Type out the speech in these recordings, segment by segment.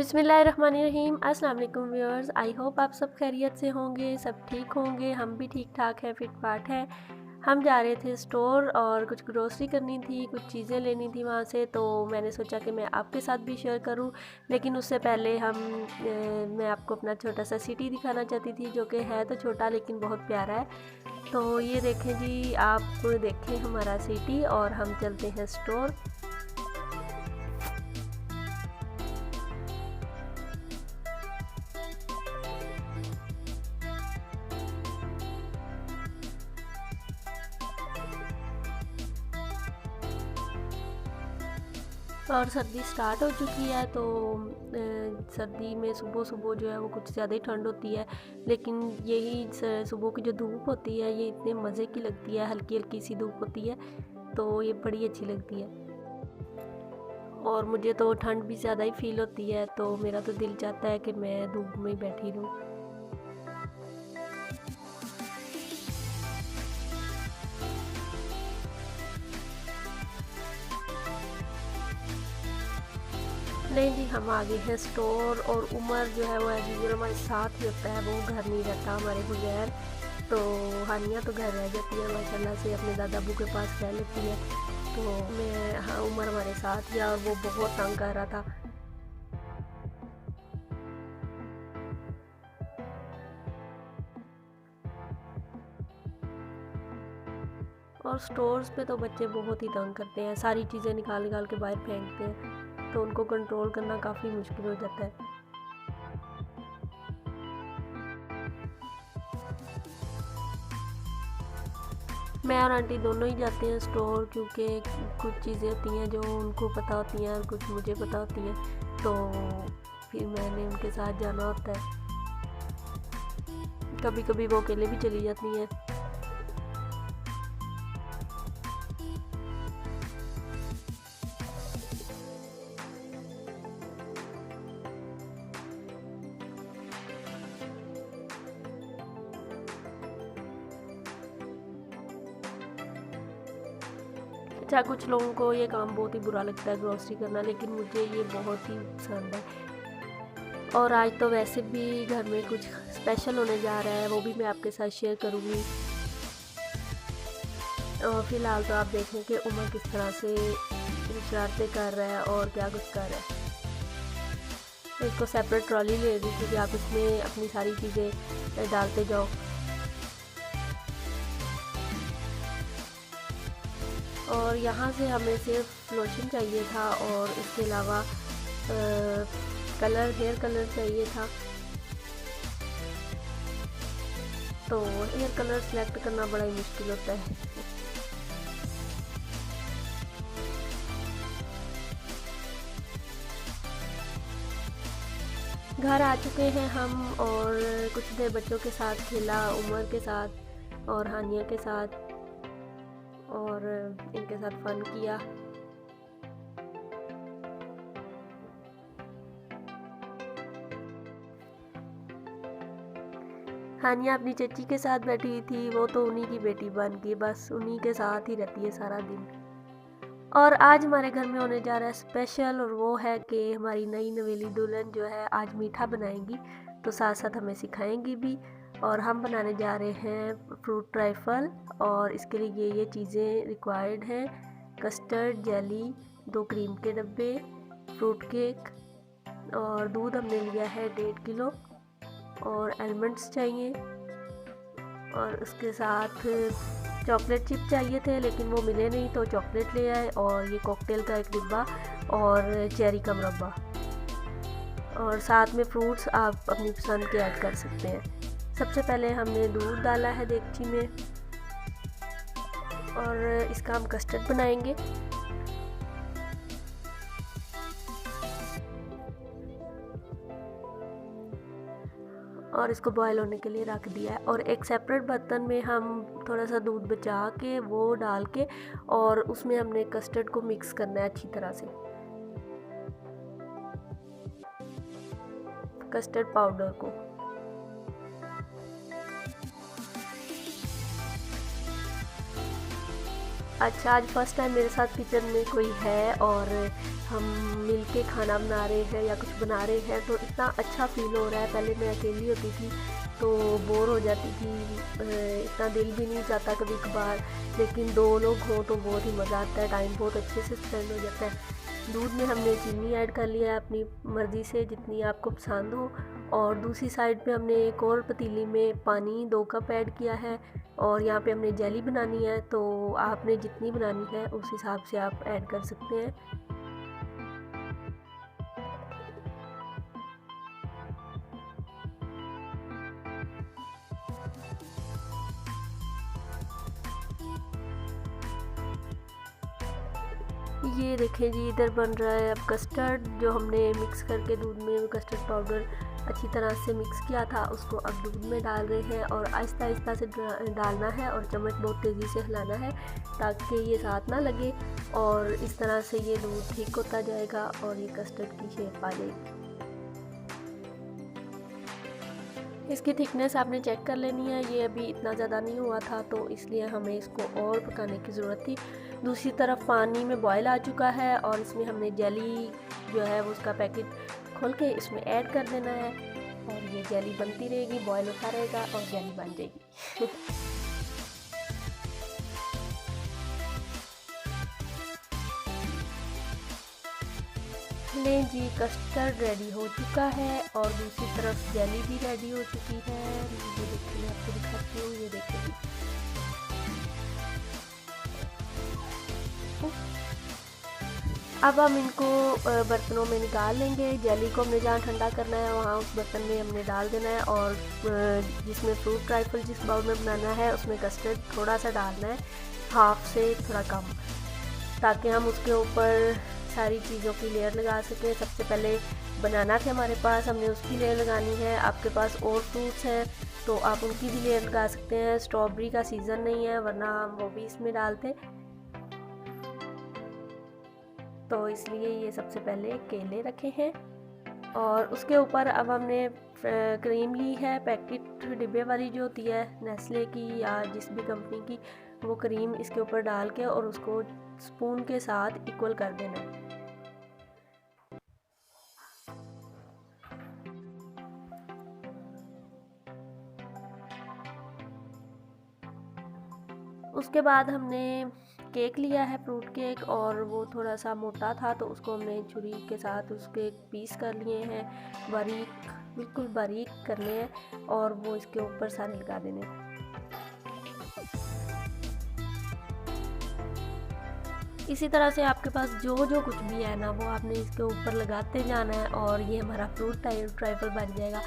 बिस्मिल्लाहिर्रहमानिर्रहीम। अस्सलाम वालेकुम व्यूअर्स, आई होप आप सब खैरियत से होंगे, सब ठीक होंगे। हम भी ठीक ठाक हैं, फिट फाट हैं। हम जा रहे थे स्टोर और कुछ ग्रोसरी करनी थी, कुछ चीज़ें लेनी थी वहाँ से, तो मैंने सोचा कि मैं आपके साथ भी शेयर करूँ। लेकिन उससे पहले मैं आपको अपना छोटा सा सिटी दिखाना चाहती थी, जो कि है तो छोटा लेकिन बहुत प्यारा है। तो ये देखें जी, आप देखें हमारा सिटी और हम चलते हैं स्टोर। और सर्दी स्टार्ट हो चुकी है, तो सर्दी में सुबह सुबह जो है वो कुछ ज़्यादा ही ठंड होती है। लेकिन यही सुबह की जो धूप होती है ये इतने मज़े की लगती है, हल्की हल्की सी धूप होती है, तो ये बड़ी अच्छी लगती है। और मुझे तो ठंड भी ज़्यादा ही फील होती है, तो मेरा तो दिल चाहता है कि मैं धूप में ही बैठी रहूँ। नहीं जी, हम आ गए हैं स्टोर। और उमर जो है वो एज यूजुअल हमारे साथ ही होता है, वो घर नहीं रहता हमारे बगैर। तो हानिया तो घर रह जाती है माशाल्लाह से, अपने दादा अबू के पास रह लेती है। तो हाँ, उमर हमारे साथ गया और वो बहुत तंग कर रहा था। और स्टोर्स पे तो बच्चे बहुत ही तंग करते हैं, सारी चीज़ें निकाल निकाल के बाहर फेंकते हैं, तो उनको कंट्रोल करना काफ़ी मुश्किल हो जाता है। मैं और आंटी दोनों ही जाते हैं स्टोर, क्योंकि कुछ चीज़ें होती हैं जो उनको पता होती हैं और कुछ मुझे पता होती हैं, तो फिर मैंने उनके साथ जाना होता है। कभी कभी वो अकेले भी चली जाती हैं। अच्छा, कुछ लोगों को ये काम बहुत ही बुरा लगता है ग्रोसरी करना, लेकिन मुझे ये बहुत ही पसंद है। और आज तो वैसे भी घर में कुछ स्पेशल होने जा रहा है, वो भी मैं आपके साथ शेयर करूँगी। और फिलहाल तो आप देखें कि उमर किस तरह से शरारतें कर रहा है और क्या कुछ कर रहा है। इसको सेपरेट ट्रॉली ले दी थी कि आप इसमें अपनी सारी चीज़ें डालते जाओ। और यहाँ से हमें सिर्फ लोशन चाहिए था, और इसके अलावा हेयर कलर चाहिए था। तो हेयर कलर सेलेक्ट करना बड़ा ही मुश्किल होता है। घर आ चुके हैं हम, और कुछ देर बच्चों के साथ खेला, उमर के साथ और हानिया के साथ, और इनके साथ फन किया। हानिया अपनी चची के साथ बैठी हुई थी, वो तो उन्हीं की बेटी बन गई, बस उन्हीं के साथ ही रहती है सारा दिन। और आज हमारे घर में होने जा रहा है स्पेशल, और वो है कि हमारी नई नवेली दुल्हन जो है आज मीठा बनाएंगी, तो साथ साथ हमें सिखाएंगी भी। और हम बनाने जा रहे हैं फ्रूट ट्राइफल, और इसके लिए ये चीज़ें रिक्वायर्ड हैं: कस्टर्ड, जेली, 2 क्रीम के डब्बे, फ्रूट केक, और दूध हमने लिया है 1.5 किलो, और आलमंड्स चाहिए, और उसके साथ चॉकलेट चिप चाहिए थे, लेकिन वो मिले नहीं तो चॉकलेट ले आए, और ये कॉकटेल का एक डिब्बा, और चेरी का मुरब्बा, और साथ में फ्रूट्स आप अपनी पसंद के ऐड कर सकते हैं। सबसे पहले हमने दूध डाला है देगची में, और इसका हम कस्टर्ड बनाएंगे। और इसको बॉयल होने के लिए रख दिया है, और एक सेपरेट बर्तन में हम थोड़ा सा दूध बचा के वो डाल के, और उसमें हमने कस्टर्ड को मिक्स करना है अच्छी तरह से, कस्टर्ड पाउडर को। अच्छा, आज फर्स्ट टाइम मेरे साथ किचन में कोई है और हम मिलके खाना बना रहे हैं या कुछ बना रहे हैं तो इतना अच्छा फ़ील हो रहा है। पहले मैं अकेली होती थी तो बोर हो जाती थी, इतना दिल भी नहीं चाहता कभी कभार, लेकिन 2 लोग हों तो बहुत ही मज़ा आता है, टाइम बहुत अच्छे से स्पेंड हो जाता है। दूध में हमने चीनी ऐड कर लिया है अपनी मर्ज़ी से जितनी आपको पसंद हो, और दूसरी साइड पे हमने एक और पतीली में पानी 2 कप ऐड किया है और यहाँ पे हमने जेली बनानी है, तो आपने जितनी बनानी है उस हिसाब से आप ऐड कर सकते हैं। ये देखें जी, इधर बन रहा है अब कस्टर्ड, जो हमने मिक्स करके दूध में कस्टर्ड पाउडर अच्छी तरह से मिक्स किया था उसको अब दूध में डाल रहे हैं और आहिस्ता आहिस्ता से डालना है और चम्मच बहुत तेज़ी से हिलाना है ताकि ये साथ ना लगे, और इस तरह से ये दूध ठीक होता जाएगा और ये कस्टर्ड की शेप आ जाएगी। इसकी थिकनेस आपने चेक कर लेनी है, ये अभी इतना ज़्यादा नहीं हुआ था तो इसलिए हमें इसको और पकाने की ज़रूरत थी। दूसरी तरफ पानी में बॉयल आ चुका है और इसमें हमने जेली जो है वो उसका पैकेट खोल के इसमें ऐड कर देना है और ये जेली बनती रहेगी, बॉयल होता रहेगा और जेली बन जाएगी। लें जी, कस्टर्ड रेडी हो चुका है और दूसरी तरफ जेली भी रेडी हो चुकी है। ये देखिए, मैं आपको दिखाती हूँ, ये देखिए। अब हम इनको बर्तनों में निकाल लेंगे। जेली को हमने जहाँ ठंडा करना है वहाँ उस बर्तन में हमने डाल देना है और जिसमें फ्रूट ट्राइफल जिस बाउल में बनाना है उसमें कस्टर्ड थोड़ा सा डालना है, हाफ से थोड़ा कम, ताकि हम उसके ऊपर सारी चीज़ों की लेयर लगा सकें। सबसे पहले बनाना थे हमारे पास, हमने उसकी लेयर लगानी है। आपके पास और फ्रूट्स हैं तो आप उनकी भी लेयर लगा सकते हैं। स्ट्रॉबेरी का सीज़न नहीं है वरना हम वो भी इसमें डालते, तो इसलिए ये सबसे पहले केले रखे हैं और उसके ऊपर अब हमने क्रीम ली है, पैकेट डिब्बे वाली जो होती है नेस्ले की या जिस भी कंपनी की, वो क्रीम इसके ऊपर डाल के और उसको स्पून के साथ इक्वल कर देना है। उसके बाद हमने केक लिया है, फ्रूट केक, और वो थोड़ा सा मोटा था तो उसको हमने छुरी के साथ उसके पीस कर लिए हैं, बारीक, बिल्कुल बारीक करने हैं और वो इसके ऊपर सारे लगा देने हैं। इसी तरह से आपके पास जो जो कुछ भी है ना वो आपने इसके ऊपर लगाते जाना है और ये हमारा फ्रूट ट्राइफल बन जाएगा।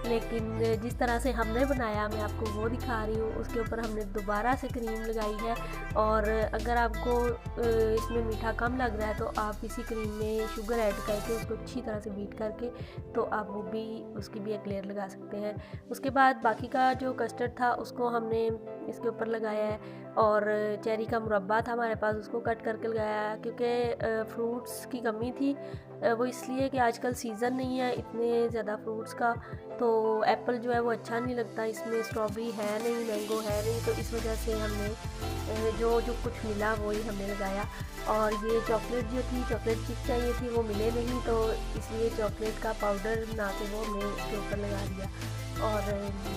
लेकिन जिस तरह से हमने बनाया मैं आपको वो दिखा रही हूँ। उसके ऊपर हमने दोबारा से क्रीम लगाई है और अगर आपको इसमें मीठा कम लग रहा है तो आप इसी क्रीम में शुगर ऐड करके उसको अच्छी तरह से बीट करके तो आप वो भी उसकी भी एक लेयर लगा सकते हैं। उसके बाद बाकी का जो कस्टर्ड था उसको हमने इसके ऊपर लगाया है और चेरी का मुरब्बा था हमारे पास, उसको कट करके लगाया क्योंकि फ्रूट्स की कमी थी। वो इसलिए कि आजकल सीज़न नहीं है इतने ज़्यादा फ्रूट्स का, तो एप्पल जो है वो अच्छा नहीं लगता, इसमें स्ट्रॉबेरी है नहीं, मैंगो है नहीं, तो इस वजह से हमने जो जो कुछ मिला वही हमने लगाया। और ये चॉकलेट जो थी, चॉकलेट चिप चाहिए थी, वो मिले नहीं, तो इसलिए चॉकलेट का पाउडर बना के वो हमने इसके ऊपर लगा दिया। और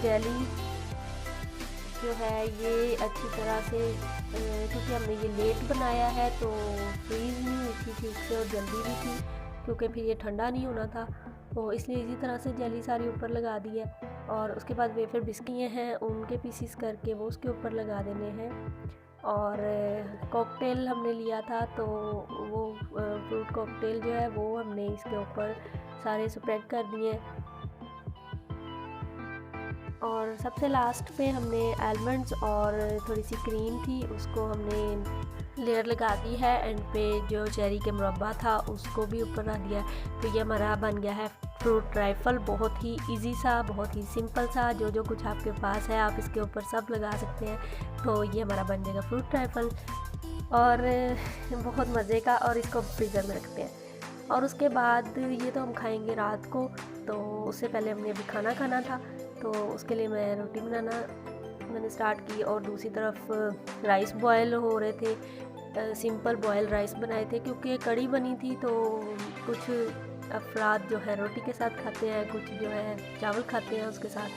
जेली जो है ये अच्छी तरह से क्योंकि हमने ये लेट बनाया है तो फ्रीज़ नहीं हुई थी ठीक से और जल्दी भी थी क्योंकि फिर ये ठंडा नहीं होना था, तो इसलिए इसी तरह से जेली सारी ऊपर लगा दी है। और उसके बाद वेफर बिस्कियाँ हैं उनके पीसीस करके वो उसके ऊपर लगा देने हैं। और कॉकटेल हमने लिया था तो वो फ्रूट कॉकटेल जो है वो हमने इसके ऊपर सारे स्प्रेड कर दिए। और सबसे लास्ट पे हमने आलमंड्स और थोड़ी सी क्रीम थी उसको हमने लेयर लगा दी है, एंड पे जो चेरी के मुरब्बा था उसको भी ऊपर रख दिया। तो ये हमारा बन गया है फ्रूट ट्राइफल, बहुत ही इजी सा, बहुत ही सिंपल सा, जो जो कुछ आपके पास है आप इसके ऊपर सब लगा सकते हैं। तो ये हमारा बन जाएगा फ्रूट ट्राइफल और बहुत मज़े का, और इसको फ्रीज़र में रखते हैं। और उसके बाद ये तो हम खाएंगे रात को, तो उससे पहले हमने अभी खाना खाना था, तो उसके लिए मैं रोटी बनाना मैंने स्टार्ट की और दूसरी तरफ राइस बॉयल हो रहे थे। सिंपल बॉयल राइस बनाए थे क्योंकि कड़ी बनी थी, तो कुछ अफराद जो है रोटी के साथ खाते हैं, कुछ जो है चावल खाते हैं उसके साथ,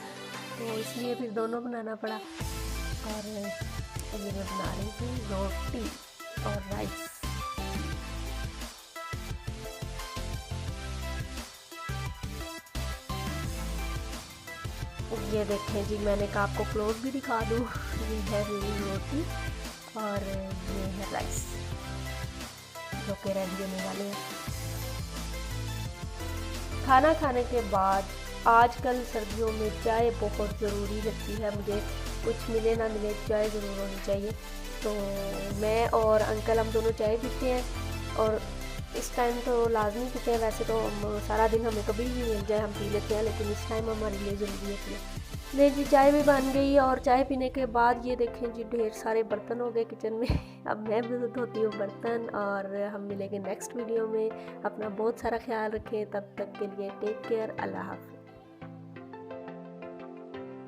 तो इसलिए फिर दोनों बनाना पड़ा। और ये मैं बना रही थी रोटी और राइस। ये देखें जी, मैंने कहा आपको क्लोज भी दिखा दूँ। ये है मेरी रोटी और ये है राइस जो कि रेडी होने वाले हैं। खाना खाने के बाद आजकल सर्दियों में चाय बहुत ज़रूरी लगती है मुझे, कुछ मिले ना मिले चाय ज़रूर होनी चाहिए। तो मैं और अंकल हम दोनों चाय पीते हैं और इस टाइम तो लाजमी पीते हैं। वैसे तो हम सारा दिन हमें कभी भी मिल जाए हम पी लेते हैं, लेकिन इस टाइम हमारे लिए ज़रूरी है। नहीं जी, चाय भी बन गई और चाय पीने के बाद ये देखें जी ढेर सारे बर्तन हो गए किचन में। अब मैं भी धोती हूँ बर्तन और हम मिलेंगे नेक्स्ट वीडियो में। अपना बहुत सारा ख्याल रखें, तब तक के लिए टेक केयर, अल्लाह हाफ़िज़।